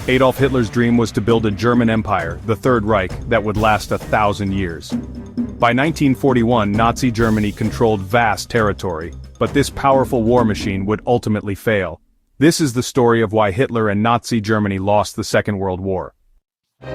Adolf Hitler's dream was to build a German empire, the Third Reich, that would last 1,000 years. By 1941, Nazi Germany controlled vast territory, but this powerful war machine would ultimately fail. This is the story of why Hitler and Nazi Germany lost the Second World War.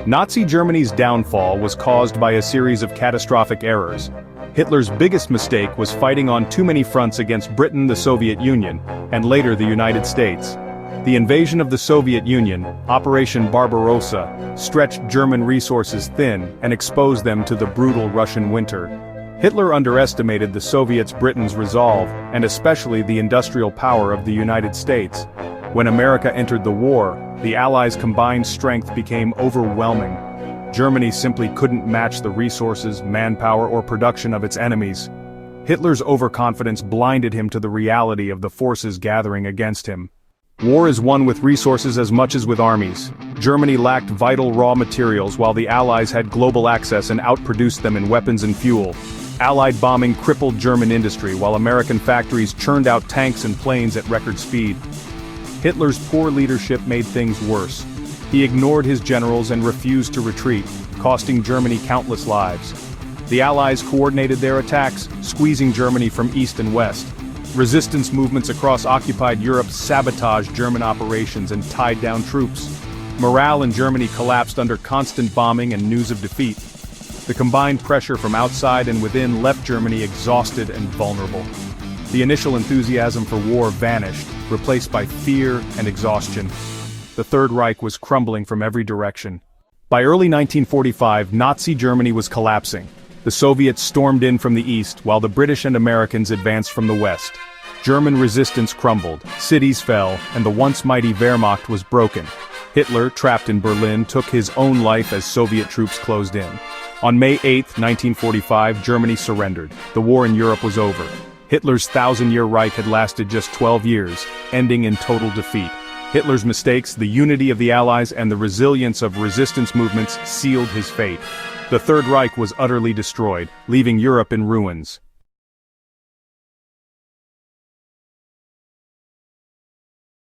Nazi Germany's downfall was caused by a series of catastrophic errors. Hitler's biggest mistake was fighting on too many fronts against Britain, the Soviet Union, and later the United States. The invasion of the Soviet Union, Operation Barbarossa, stretched German resources thin and exposed them to the brutal Russian winter. Hitler underestimated the Soviets' Britain's resolve, and especially the industrial power of the United States. When America entered the war, the Allies' combined strength became overwhelming. Germany simply couldn't match the resources, manpower, or production of its enemies. Hitler's overconfidence blinded him to the reality of the forces gathering against him. War is won with resources as much as with armies. Germany lacked vital raw materials while the Allies had global access and outproduced them in weapons and fuel. Allied bombing crippled German industry while American factories churned out tanks and planes at record speed. Hitler's poor leadership made things worse. He ignored his generals and refused to retreat, costing Germany countless lives. The Allies coordinated their attacks, squeezing Germany from east and west. Resistance movements across occupied Europe sabotaged German operations and tied down troops. Morale in Germany collapsed under constant bombing and news of defeat. The combined pressure from outside and within left Germany exhausted and vulnerable. The initial enthusiasm for war vanished, replaced by fear and exhaustion. The Third Reich was crumbling from every direction. By early 1945, Nazi Germany was collapsing. The Soviets stormed in from the east, while the British and Americans advanced from the west. German resistance crumbled, cities fell, and the once mighty Wehrmacht was broken. Hitler, trapped in Berlin, took his own life as Soviet troops closed in. On May 8, 1945, Germany surrendered. The war in Europe was over. Hitler's 1,000-year Reich had lasted just 12 years, ending in total defeat. Hitler's mistakes, the unity of the Allies, and the resilience of resistance movements sealed his fate. The Third Reich was utterly destroyed, leaving Europe in ruins.